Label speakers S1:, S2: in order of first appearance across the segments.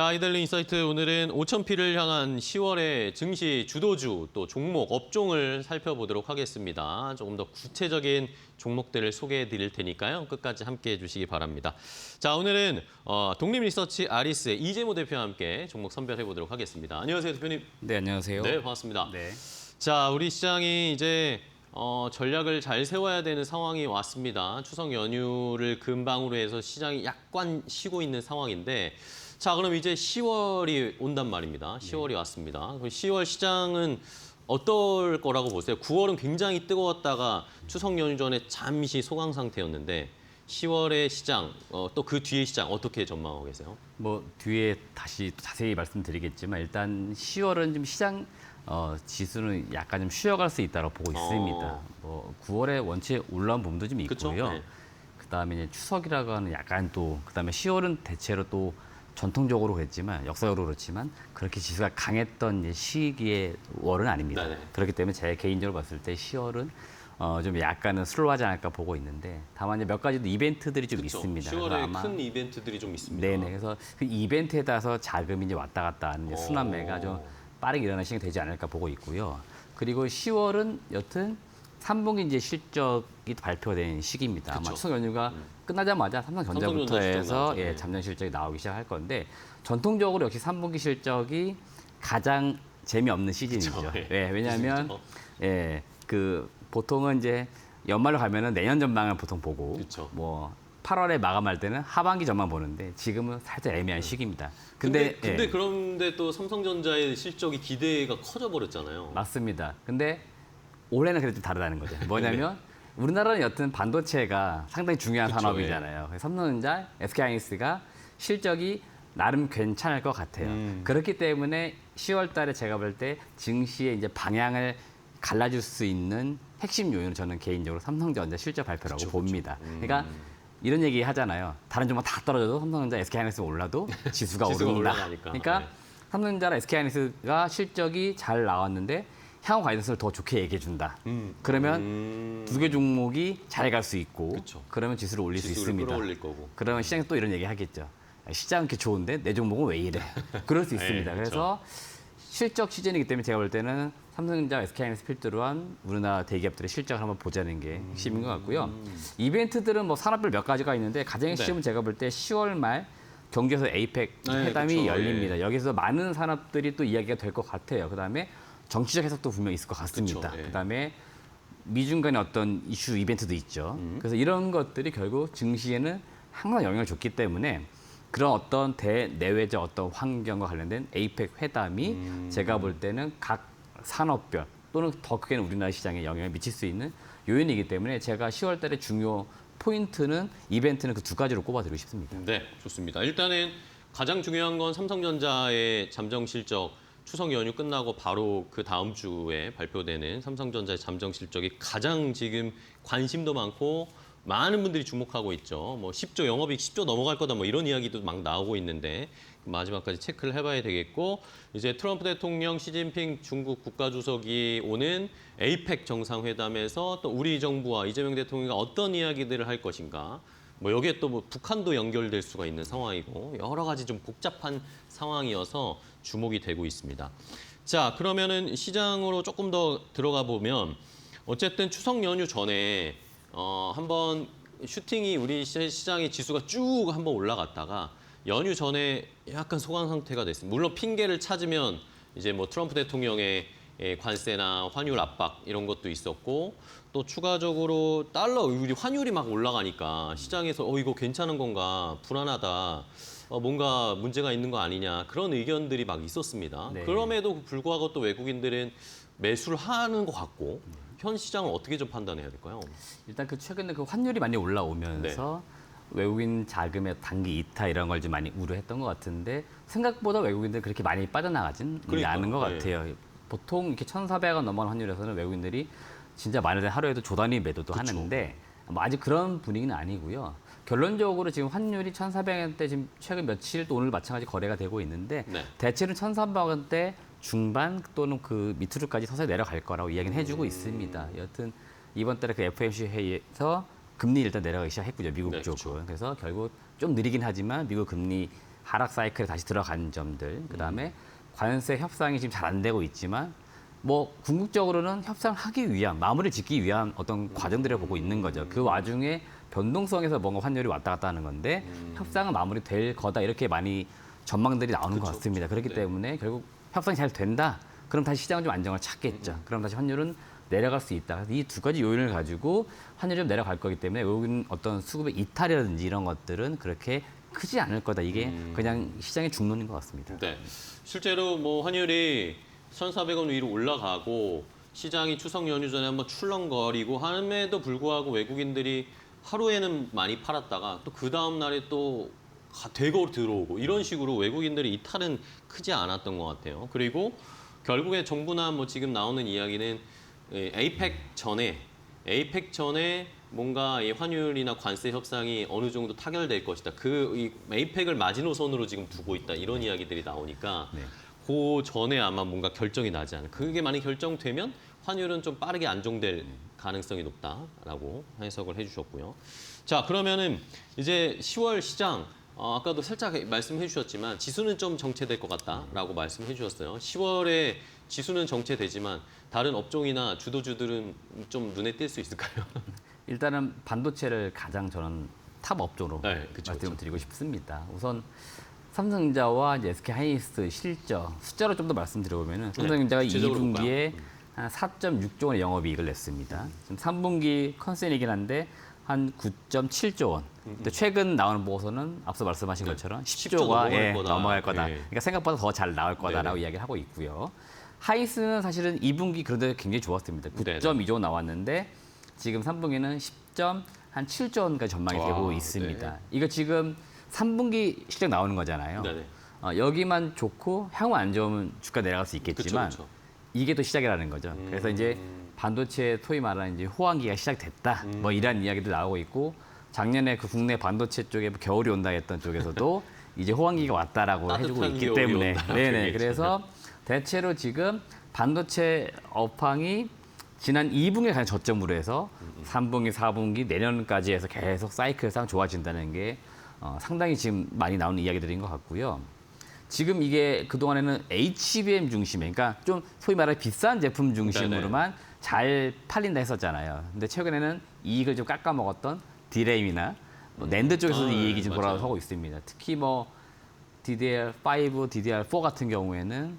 S1: 자, 이달리 인사이트 오늘은 5,000피를 향한 10월의 증시 주도주 또 종목, 업종을 살펴보도록 하겠습니다. 조금 더 구체적인 종목들을 소개해 드릴 테니까요. 끝까지 함께해 주시기 바랍니다. 자, 오늘은 독립리서치 아리스의 이재모 대표와 함께 종목 선별해 보도록 하겠습니다. 안녕하세요, 대표님.
S2: 네, 안녕하세요.
S1: 네, 반갑습니다.
S2: 네.
S1: 자, 우리 시장이 이제 전략을 잘 세워야 되는 상황이 왔습니다. 추석 연휴를 근방으로 해서 시장이 약간 쉬고 있는 상황인데 자, 그럼 이제 10월이 온단 말입니다. 10월이 왔습니다. 그럼 10월 시장은 어떨 거라고 보세요? 9월은 굉장히 뜨거웠다가 추석 연휴 전에 잠시 소강 상태였는데 10월의 시장, 또 그 뒤의 시장 어떻게 전망하고 계세요?
S2: 뭐 뒤에 다시 자세히 말씀드리겠지만 일단 10월은 좀 시장 지수는 약간 좀 쉬어갈 수 있다고 보고 있습니다. 뭐 9월에 원체 올라온 부분도 좀 있고요.
S1: 그쵸? 네.
S2: 그다음에 이제 추석이라고 하는 약간 또 그다음에 10월은 대체로 또 전통적으로 그랬지만 역사적으로 그렇지만 그렇게 지수가 강했던 이제 시기의 월은 아닙니다.
S1: 네네.
S2: 그렇기 때문에 제 개인적으로 봤을 때 10월은 좀 약간은 슬로우하지 않을까 보고 있는데 다만 이제 몇 가지 이벤트들이 좀
S1: 그쵸?
S2: 있습니다.
S1: 10월에 큰 이벤트들이 좀 있습니다.
S2: 네네. 그래서 그 이벤트에 따라서 자금이 이제 왔다 갔다 하는 이제 순환매가 좀 빠르게 일어나는 시간이 되지 않을까 보고 있고요. 그리고 10월은 여튼 3분기 이제 실적이 발표가 된 시기입니다. 아마
S1: 그쵸.
S2: 추석 연휴가 끝나자마자 삼성전자부터
S1: 삼성전자 실적
S2: 해서
S1: 나오죠. 네.
S2: 잠정 실적이 나오기 시작할 건데 전통적으로 역시 3분기 실적이 가장 재미없는 시즌이죠.
S1: 그쵸. 예.
S2: 예, 왜냐하면
S1: 그죠.
S2: 그 보통은 이제 연말로 가면은 내년 전망을 보통 보고
S1: 그쵸.
S2: 뭐 8월에 마감할 때는 하반기 전망 보는데 지금은 살짝 애매한 시기입니다.
S1: 근데
S2: 예,
S1: 그런데 또 삼성전자의 실적이 기대가 커져 버렸잖아요.
S2: 맞습니다. 근데 올해는 그래도 좀 다르다는 거죠. 뭐냐면 우리나라는 여튼 반도체가 상당히 중요한
S1: 그쵸,
S2: 산업이잖아요. 그래서 삼성전자, SK하이닉스가 실적이 나름 괜찮을 것 같아요. 그렇기 때문에 10월 달에 제가 볼 때 증시의 이제 방향을 갈라줄 수 있는 핵심 요인은 저는 개인적으로 삼성전자 실적 발표라고
S1: 그쵸,
S2: 봅니다. 그러니까 이런 얘기 하잖아요. 다른 종목 다 떨어져도 삼성전자, SK하이닉스 올라도 지수가
S1: 지수가
S2: 오른다.
S1: 올라가니까.
S2: 그러니까
S1: 네.
S2: 삼성전자나 SK하이닉스가 실적이 잘 나왔는데 향후 가이던스를 더 좋게 얘기해 준다. 그러면 두 개 종목이 잘 갈 수 있고
S1: 그쵸.
S2: 그러면 지수를 올릴 수
S1: 지수를
S2: 있습니다.
S1: 끌어올릴 거고.
S2: 그러면 시장이 또 이런 얘기 하겠죠. 시장은 이렇게 좋은데 내 종목은 왜 이래? 그럴 수 있습니다.
S1: 네,
S2: 그래서 실적 시즌이기 때문에 제가 볼 때는 삼성전자, SK하이닉스 필두로 한 우리나라 대기업들의 실적을 한번 보자는 게 핵심인 것 같고요. 이벤트들은 뭐 산업별 몇 가지가 있는데 가장 핵심은 제가 볼 때 10월 말 경주에서 에이펙
S1: 네,
S2: 회담이
S1: 그쵸.
S2: 열립니다.
S1: 예.
S2: 여기서 많은 산업들이 또 이야기가 될 것 같아요. 그다음에 정치적 해석도 분명히 있을 것 같습니다.
S1: 그쵸, 예.
S2: 그다음에 미중 간의 어떤 이슈 이벤트도 있죠. 그래서 이런 것들이 결국 증시에는 항상 영향을 줬기 때문에 그런 어떤 대내외적 어떤 환경과 관련된 에이펙 회담이 제가 볼 때는 각 산업별 또는 더 크게는 우리나라 시장에 영향을 미칠 수 있는 요인이기 때문에 제가 10월 달에 중요 포인트는 이벤트는 그 두 가지로 꼽아드리고 싶습니다.
S1: 네, 좋습니다. 일단은 가장 중요한 건 삼성전자의 잠정 실적 추석 연휴 끝나고 바로 그 다음 주에 발표되는 삼성전자의 잠정 실적이 가장 지금 관심도 많고 많은 분들이 주목하고 있죠. 뭐 10조 영업이익 10조 넘어갈 거다 뭐 이런 이야기도 막 나오고 있는데 마지막까지 체크를 해봐야 되겠고 이제 트럼프 대통령, 시진핑 중국 국가주석이 오는 에이펙 정상회담에서 또 우리 정부와 이재명 대통령이 어떤 이야기들을 할 것인가. 뭐 여기에 또 뭐 북한도 연결될 수가 있는 상황이고 여러 가지 좀 복잡한 상황이어서 주목이 되고 있습니다. 자, 그러면은 시장으로 조금 더 들어가 보면 어쨌든 추석 연휴 전에 한번 슈팅이 우리 시장의 지수가 쭉 한번 올라갔다가 연휴 전에 약간 소강 상태가 됐습니다. 물론 핑계를 찾으면 이제 뭐 트럼프 대통령의 관세나 환율 압박 이런 것도 있었고 또 추가적으로 달러 우리 환율이 막 올라가니까 시장에서 이거 괜찮은 건가 불안하다 뭔가 문제가 있는 거 아니냐 그런 의견들이 막 있었습니다.
S2: 네.
S1: 그럼에도 불구하고 또 외국인들은 매수를 하는 것 같고 현 시장을 어떻게 좀 판단해야 될까요?
S2: 일단 그 최근에 그 환율이 많이 올라오면서 외국인 자금의 단기 이탈 이런 걸 좀 많이 우려했던 것 같은데 생각보다 외국인들 그렇게 많이 빠져나가진
S1: 그러니까요.
S2: 않은 것
S1: 네.
S2: 같아요. 보통 이렇게 1,400원 넘어가는 환율에서는 외국인들이 진짜 많을 때 하루에도 조 단위 매도도
S1: 그쵸.
S2: 하는데 뭐 아직 그런 분위기는 아니고요. 결론적으로 지금 환율이 1,400원대 지금 최근 며칠 또 오늘 마찬가지 거래가 되고 있는데
S1: 네.
S2: 대체는 1,300원대 중반 또는 그 밑으로까지 서서히 내려갈 거라고 이야기는 해주고 있습니다. 여튼 이번 달에 그 FOMC 회의에서 금리 일단 내려가기 시작했고요. 미국
S1: 네,
S2: 쪽은.
S1: 그쵸.
S2: 그래서 결국 좀 느리긴 하지만 미국 금리 하락 사이클에 다시 들어간 점들, 그다음에 관세 협상이 지금 잘 안 되고 있지만 뭐 궁극적으로는 협상하기 위한 마무리를 짓기 위한 어떤 과정들을 보고 있는 거죠. 그 와중에 변동성에서 뭔가 환율이 왔다 갔다 하는 건데 협상은 마무리될 거다 이렇게 많이 전망들이 나오는 것 같습니다. 그렇기
S1: 네.
S2: 때문에 결국 협상이 잘 된다. 그럼 다시 시장은 좀 안정을 찾겠죠. 그럼 다시 환율은 내려갈 수 있다. 이 두 가지 요인을 가지고 환율이 좀 내려갈 거기 때문에 외국인 어떤 수급의 이탈이라든지 이런 것들은 그렇게 크지 않을 거다. 이게 그냥 시장의 중론인 것 같습니다.
S1: 네. 실제로 뭐 환율이 1,400원 위로 올라가고 시장이 추석 연휴 전에 한번 출렁거리고 함에도 불구하고 외국인들이 하루에는 많이 팔았다가 또 그 다음 날에 또 대거 들어오고 이런 식으로 외국인들의 이탈은 크지 않았던 것 같아요. 그리고 결국에 정부나 뭐 지금 나오는 이야기는 에이펙 전에 뭔가 이 환율이나 관세 협상이 어느 정도 타결될 것이다. 이 에이펙을 마지노선으로 지금 두고 있다. 이런 이야기들이 나오니까
S2: 네.
S1: 그 전에 아마 뭔가 결정이 나지 않을까. 그게 많이 결정되면 환율은 좀 빠르게 안정될 가능성이 높다라고 해석을 해주셨고요. 자, 그러면은 이제 10월 시장 아까도 살짝 말씀해 주셨지만 지수는 좀 정체될 것 같다라고 말씀해 주셨어요. 10월에 지수는 정체되지만 다른 업종이나 주도주들은 좀 눈에 띌 수 있을까요?
S2: 일단은 반도체를 가장 저는 탑 업종으로
S1: 네, 그쵸,
S2: 말씀을 드리고 싶습니다. 우선 삼성전자와 이제 SK하이닉스 실적 숫자로 좀 더 말씀드려보면은 삼성전자가
S1: 구체적으로
S2: 2분기에 한 4.6조 원의 영업이익을 냈습니다. 지금 3분기 컨센이긴 한데 한 9.7조 원. 근데 최근 나오는 보고서는 앞서 말씀하신 것처럼 10조가 넘어갈 거다.
S1: 예.
S2: 그러니까 생각보다 더 잘 나올 거다라고 이야기를 하고 있고요. 하이스는 사실은 2분기 그런데 굉장히 좋았습니다. 9.2조 나왔는데 지금 3분기는 10.7조 원까지 전망이 되고 있습니다.
S1: 네.
S2: 이거 지금 3분기 실적 나오는 거잖아요.
S1: 네네.
S2: 여기만 좋고 향후 안 좋으면 주가 내려갈 수 있겠지만
S1: 그쵸.
S2: 이게 또 시작이라는 거죠. 그래서 이제 반도체 소위 말하는 이제 호황기가 시작됐다. 뭐 이런 이야기도 나오고 있고 작년에 그 국내 반도체 쪽에 겨울이 온다 했던 쪽에서도 이제 호황기가 왔다라고 해주고
S1: 따뜻한
S2: 있기
S1: 겨울이
S2: 때문에
S1: 온다.
S2: 네네. 그래서 대체로 지금 반도체 업황이 지난 2분기에 가장 저점으로 해서 3분기, 4분기, 내년까지 해서 계속 사이클상 좋아진다는 게 상당히 지금 많이 나오는 이야기들인 것 같고요. 지금 이게 그동안에는 HBM 중심에, 그러니까 좀 소위 말해 비싼 제품 중심으로만 잘 팔린다 했었잖아요. 근데 최근에는 이익을 좀 깎아먹었던 디램이나 뭐 낸드 쪽에서도 이익이 지금
S1: 맞아요.
S2: 돌아서고 있습니다. 특히 뭐 DDR5, DDR4 같은 경우에는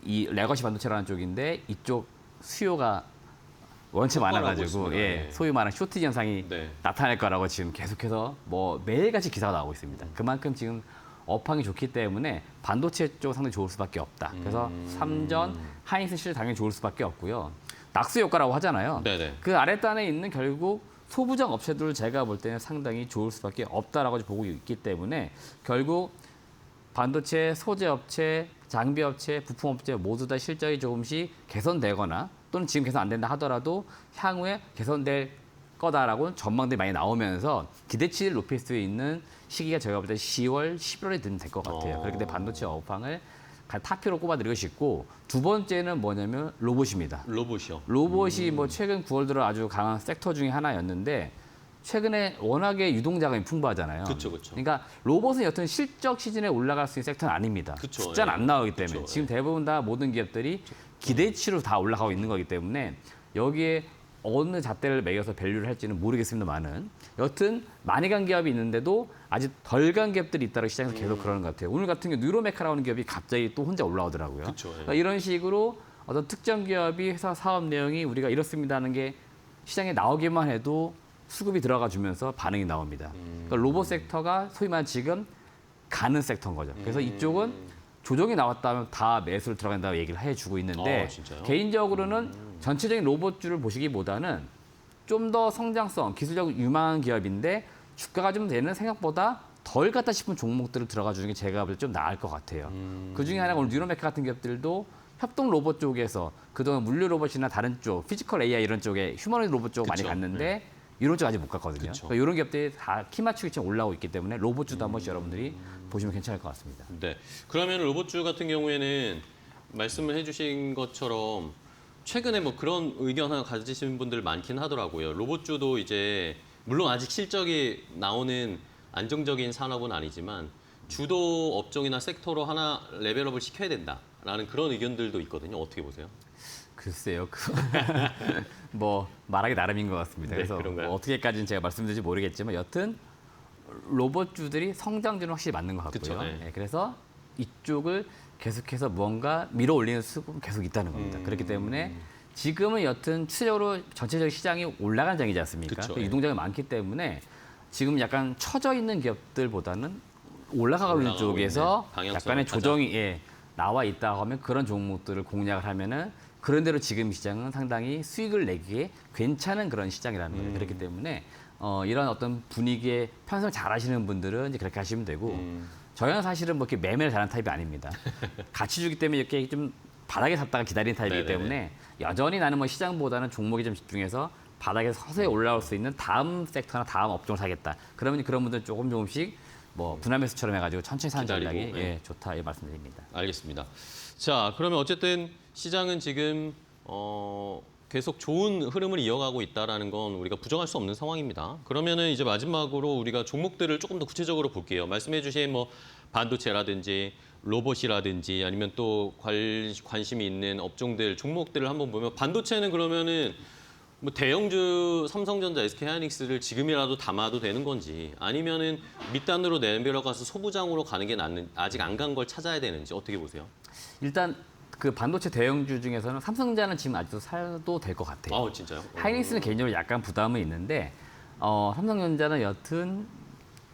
S2: 이 레거시 반도체라는 쪽인데 이쪽 수요가 원체 많아가지고
S1: 있습니다. 네.
S2: 소위 말하는 쇼티지 현상이
S1: 네.
S2: 나타날 거라고 지금 계속해서 뭐 매일같이 기사가 나오고 있습니다. 그만큼 지금 업황이 좋기 때문에 반도체 쪽 상당히 좋을 수밖에 없다. 그래서 삼전, 하이닉스 실적 당연히 좋을 수밖에 없고요. 낙수 효과라고 하잖아요.
S1: 네네.
S2: 그 아랫단에 있는 결국 소부장 업체들을 제가 볼 때는 상당히 좋을 수밖에 없다라고 보고 있기 때문에 결국 반도체, 소재 업체, 장비 업체, 부품 업체 모두 다 실적이 조금씩 개선되거나 또는 지금 개선 안 된다 하더라도 향후에 개선될 거다라고 전망들이 많이 나오면서 기대치를 높일 수 있는 시기가 제가 볼 때 10월, 11월에 되면 될 것 같아요. 그렇기 때문에 반도체 업황을 타피로 꼽아드리고 싶고 두 번째는 뭐냐면 로봇입니다.
S1: 로봇이요.
S2: 로봇이 뭐 최근 9월 들어 아주 강한 섹터 중에 하나였는데 최근에 워낙에 유동자금이 풍부하잖아요.
S1: 그쵸.
S2: 그러니까 로봇은 여튼 실적 시즌에 올라갈 수 있는 섹터는 아닙니다.
S1: 그쵸,
S2: 숫자는
S1: 예.
S2: 안 나오기 때문에
S1: 그쵸,
S2: 지금 대부분 다 모든 기업들이 기대치로 다 올라가고 있는 거기 때문에 여기에 어느 잣대를 매겨서 밸류를 할지는 모르겠습니다만은 여튼 많이 간 기업이 있는데도 아직 덜 간 기업들이 있다고 시장에서 계속 그러는 것 같아요. 오늘 같은 경우 뉴로메카라는 기업이 갑자기 또 혼자 올라오더라고요.
S1: 그쵸, 예.
S2: 그러니까 이런 식으로 어떤 특정 기업이 회사 사업 내용이 우리가 이렇습니다 하는 게 시장에 나오기만 해도 수급이 들어가 주면서 반응이 나옵니다. 그러니까 로봇 섹터가 소위 말하는 지금 가는 섹터인 거죠. 그래서 이쪽은 조정이 나왔다면 다 매수를 들어간다고 얘기를 해주고 있는데
S1: 진짜요?
S2: 개인적으로는 전체적인 로봇주를 보시기보다는 좀 더 성장성, 기술적으로 유망한 기업인데 주가가 좀 되는 생각보다 덜 같다 싶은 종목들을 들어가 주는 게 제가 볼 때 좀 나을 것 같아요. 그중에 하나가 오늘 뉴로메카 같은 기업들도 협동 로봇 쪽에서 그동안 물류 로봇이나 다른 쪽, 피지컬 AI 이런 쪽에 휴머노이드 로봇 쪽 많이
S1: 그쵸.
S2: 갔는데 이런 쪽 아직 못 갔거든요.
S1: 그쵸.
S2: 그러니까 이런 기업들이 다 키 맞추기 좀 올라오고 있기 때문에 로봇주도 한 번씩 여러분들이 보시면 괜찮을 것 같습니다.
S1: 네. 그러면 로봇주 같은 경우에는 말씀을 해주신 것처럼 최근에 뭐 그런 의견 하나 가지신 분들 많긴 하더라고요. 로봇주도 이제 물론 아직 실적이 나오는 안정적인 산업은 아니지만 주도 업종이나 섹터로 하나 레벨업을 시켜야 된다라는 그런 의견들도 있거든요. 어떻게 보세요?
S2: 글쎄요. 뭐 말하기 나름인 것 같습니다.
S1: 네,
S2: 그래서
S1: 그런가요?
S2: 뭐 어떻게까지는 제가 말씀드릴지 모르겠지만 여튼 로봇주들이 성장주는 확실히 맞는 것 같고요.
S1: 그쵸, 네.
S2: 네, 그래서 이쪽을 계속해서 무언가 밀어올리는 수급은 계속 있다는 겁니다. 그렇기 때문에 지금은 여튼 추세적으로 전체적 시장이 올라가는 장이지 않습니까?
S1: 그쵸,
S2: 그
S1: 네.
S2: 유동성이 많기 때문에 지금 약간 처져 있는 기업들보다는 올라가고 있는
S1: 올라가고
S2: 쪽에서
S1: 있는 방향성을
S2: 약간의
S1: 찾아.
S2: 조정이 나와 있다 하면 그런 종목들을 공략을 하면은 그런 대로 지금 시장은 상당히 수익을 내기에 괜찮은 그런 시장이라는 거예요. 그렇기 때문에 이런 어떤 분위기에 편성을 잘 하시는 분들은 이제 그렇게 하시면 되고 저희는 사실은 뭐 이렇게 매매를 잘하는 타입이 아닙니다. 같이 주기 때문에 이렇게 좀 바닥에 샀다가 기다리는 타입이기
S1: 네네네.
S2: 때문에 여전히 나는 뭐 시장보다는 종목에 좀 집중해서 바닥에서 서서히 올라올 수 있는 다음 섹터나 다음 업종을 사겠다. 그러면 그런 분들 조금씩 뭐 분할매수처럼 해가지고 천천히 사는
S1: 기다리고,
S2: 전략이
S1: 네.
S2: 좋다 이 말씀드립니다.
S1: 알겠습니다. 자, 그러면 어쨌든 시장은 지금 계속 좋은 흐름을 이어가고 있다라는 건 우리가 부정할 수 없는 상황입니다. 그러면은 이제 마지막으로 우리가 종목들을 조금 더 구체적으로 볼게요. 말씀해주신 뭐 반도체라든지 로봇이라든지 아니면 또 관심이 있는 업종들 종목들을 한번 보면 반도체는 그러면은 뭐 대형주 삼성전자, SK하이닉스를 지금이라도 담아도 되는 건지 아니면은 밑단으로 내려가서 소부장으로 가는 게 낫는 아직 안 간 걸 찾아야 되는지 어떻게 보세요?
S2: 일단 그 반도체 대형주 중에서는 삼성전자는 지금 아직도 사도 될 것 같아요.
S1: 아 진짜요?
S2: 하이닉스는 개인적으로 약간 부담은 있는데 삼성전자는 여튼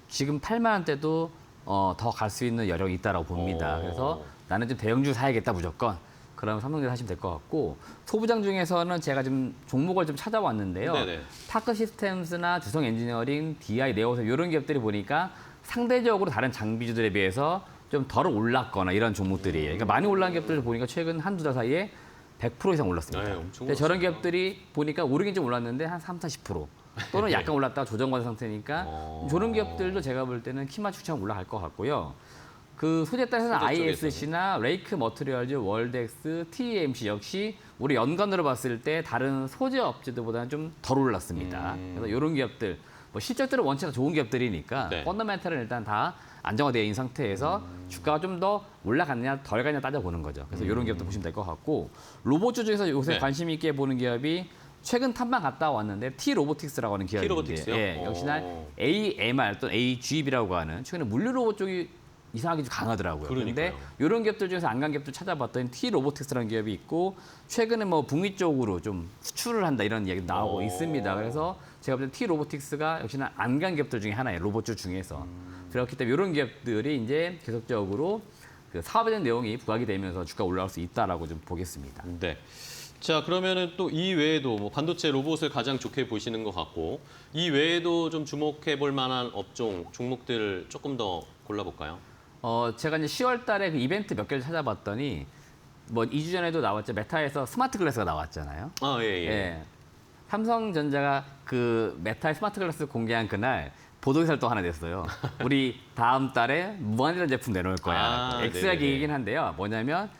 S2: 지금 8만 원대도 더 갈 수 있는 여력이 있다고 봅니다. 그래서 나는 좀 대형주 사야겠다 무조건. 그러면 삼성전자 사시면 될 것 같고 소부장 중에서는 제가 좀 종목을 좀 찾아왔는데요.
S1: 네네.
S2: 타크 시스템스나 주성 엔지니어링, DI, 네오서 이런 기업들이 보니까 상대적으로 다른 장비주들에 비해서 좀 덜 올랐거나 이런 종목들이에요. 그러니까 많이 올라간 기업들을 보니까 최근 한두 달 사이에 100% 이상 올랐습니다.
S1: 네, 엄청
S2: 근데 저런
S1: 올랐어요.
S2: 기업들이 보니까 오르긴 좀 올랐는데 한 3, 40% 또는 약간 올랐다가 조정받은 상태니까 저런 기업들도 제가 볼 때는 키맞추처럼 올라갈 것 같고요. 그 소재 따라서는
S1: 소재 쪽에서는.
S2: ISC나 레이크 머트리얼즈, 월덱스, TMC 역시 우리 연간으로 봤을 때 다른 소재 업체들보다는 좀 덜 올랐습니다. 그래서 이런 기업들 뭐 실적들은 원체 다 좋은 기업들이니까
S1: 네.
S2: 펀더멘탈은 일단 다 안정화되어 있는 상태에서 주가가 좀 더 올라갔느냐 덜 갔느냐 따져보는 거죠. 그래서 이런 기업도 보시면 될 것 같고 로봇주 중에서 요새
S1: 네.
S2: 관심 있게 보는 기업이 최근 탐방 갔다 왔는데 T-로보틱스라고 하는 기업인데
S1: T-로보틱스요?
S2: 예, 역시나
S1: 오.
S2: AMR 또는 AGV라고 하는 최근에 물류 로봇 쪽이 이상하게 좀 강하더라고요. 그런데
S1: 그러니까요.
S2: 이런 기업들 중에서 안 간 기업들 찾아봤더니 T-로보틱스라는 기업이 있고 최근에 뭐 북미 쪽으로 좀 수출을 한다 이런 이야기 나오고
S1: 오.
S2: 있습니다. 그래서 제가 볼 때 T-로보틱스가 역시나 안 간 기업들 중에 하나예요. 로봇주 중에서. 그렇기 때문에 이런 기업들이 이제 계속적으로 그 사업에 대한 내용이 부각이 되면서 주가 올라갈 수 있다라고 좀 보겠습니다.
S1: 네. 자 그러면은 또 이 외에도 뭐 반도체 로봇을 가장 좋게 보시는 것 같고 이 외에도 좀 주목해 볼 만한 업종 종목들을 조금 더 골라볼까요?
S2: 제가 이제 10월 달에 그 이벤트 몇 개를 찾아봤더니 뭐 2주 전에도 나왔죠. 메타에서 스마트 글래스가 나왔잖아요.
S1: 아 예.
S2: 예. 삼성전자가 그 메타의 스마트 글래스 공개한 그날 보도기사를 또 하나 냈어요. 우리 다음 달에 무한이라는 제품 내놓을 거야.
S1: 아,
S2: 엑스가
S1: 네네네.
S2: 기획이긴 한데요. 뭐냐면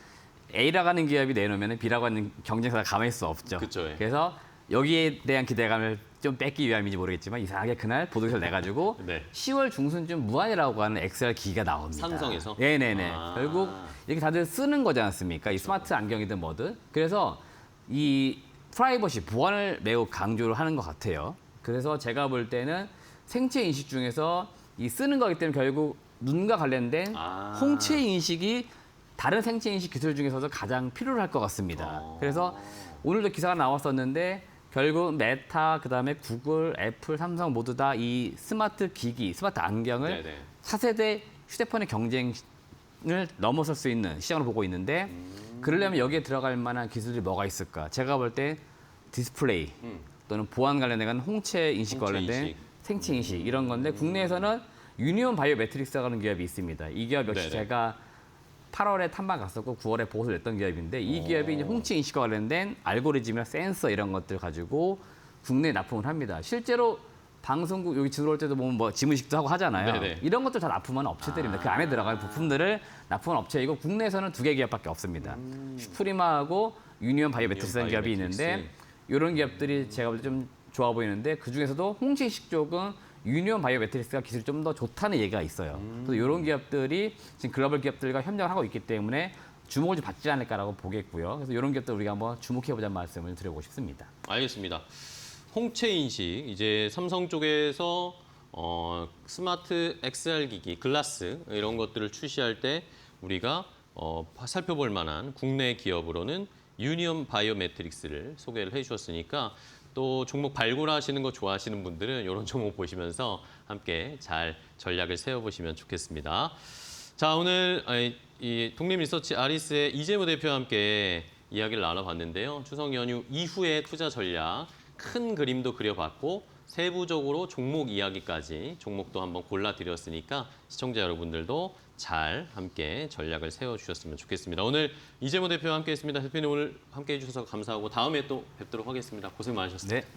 S2: A라고 하는 기업이 내놓으면 B라고 하는 경쟁사가 가만히 있을 수 없죠.
S1: 그쵸, 예.
S2: 그래서 여기에 대한 기대감을 좀 뺏기 위함인지 모르겠지만 이상하게 그날 보도기사를 내가지고
S1: 네.
S2: 10월 중순쯤 무한이라고 하는 XR 기기가 나옵니다.
S1: 삼성에서?
S2: 네네네.
S1: 아.
S2: 결국 이렇게 다들 쓰는 거지 않습니까? 이 스마트 안경이든 뭐든. 그래서 이 프라이버시 보안을 매우 강조를 하는 것 같아요. 그래서 제가 볼 때는 생체 인식 중에서 이 쓰는 거기 때문에 결국 눈과 관련된
S1: 아.
S2: 홍채 인식이 다른 생체 인식 기술 중에서도 가장 필요로 할 것 같습니다. 그래서 오늘도 기사가 나왔었는데 결국 메타, 그다음에 구글, 애플, 삼성 모두 다 이 스마트 기기, 스마트 안경을
S1: 네네.
S2: 4세대 휴대폰의 경쟁을 넘어설 수 있는 시장으로 보고 있는데 그러려면 여기에 들어갈 만한 기술이 뭐가 있을까? 제가 볼 때 디스플레이 또는 보안 관련된 홍채 인식
S1: 홍채
S2: 관련된
S1: 인식.
S2: 생체 인식 이런 건데 국내에서는 유니온 바이오 매트릭스라는 기업이 있습니다. 이 기업 역시
S1: 네네.
S2: 제가 8월에 탐방 갔었고 9월에 보고를 냈던 기업인데 이 기업이 이제 홍채 인식과 관련된 알고리즘이나 센서 이런 것들 가지고 국내에 납품을 합니다. 실제로 방송국 여기 들어올 때도 보면 뭐 지문식도 하고 하잖아요.
S1: 네네.
S2: 이런 것들 다 납품하는 업체들입니다. 그 안에 들어가는 부품들을 납품하는 업체이고 국내에서는 2개 기업밖에 없습니다. 슈프리마하고 유니온 바이오 매트릭스라는 기업이
S1: 바이오 매트릭스.
S2: 있는데 이런 기업들이 제가 볼 때 좀 좋아 보이는데 그 중에서도 홍채 인식 쪽은 유니온 바이오 매트릭스가 기술이 좀 더 좋다는 얘기가 있어요. 그래서 이런 기업들이 지금 글로벌 기업들과 협력을 하고 있기 때문에 주목을 좀 받지 않을까라고 보겠고요. 그래서 이런 기업들 우리가 한번 주목해보자는 말씀을 드리고 싶습니다.
S1: 알겠습니다. 홍채 인식 이제 삼성 쪽에서 스마트 XR 기기, 글라스 이런 것들을 출시할 때 우리가 살펴볼 만한 국내 기업으로는 유니온 바이오매트릭스를 소개를 해주셨으니까 또 종목 발굴하시는 거 좋아하시는 분들은 이런 종목 보시면서 함께 잘 전략을 세워보시면 좋겠습니다. 자, 오늘 이 독립리서치 아리스의 이재무 대표와 함께 이야기를 나눠봤는데요. 추석 연휴 이후의 투자 전략 큰 그림도 그려봤고 세부적으로 종목 이야기까지 종목도 한번 골라드렸으니까 시청자 여러분들도 잘 함께 전략을 세워주셨으면 좋겠습니다. 오늘 이재무 대표와 함께했습니다. 대표님 오늘 함께해 주셔서 감사하고 다음에 또 뵙도록 하겠습니다. 고생 많으셨습니다.
S2: 네.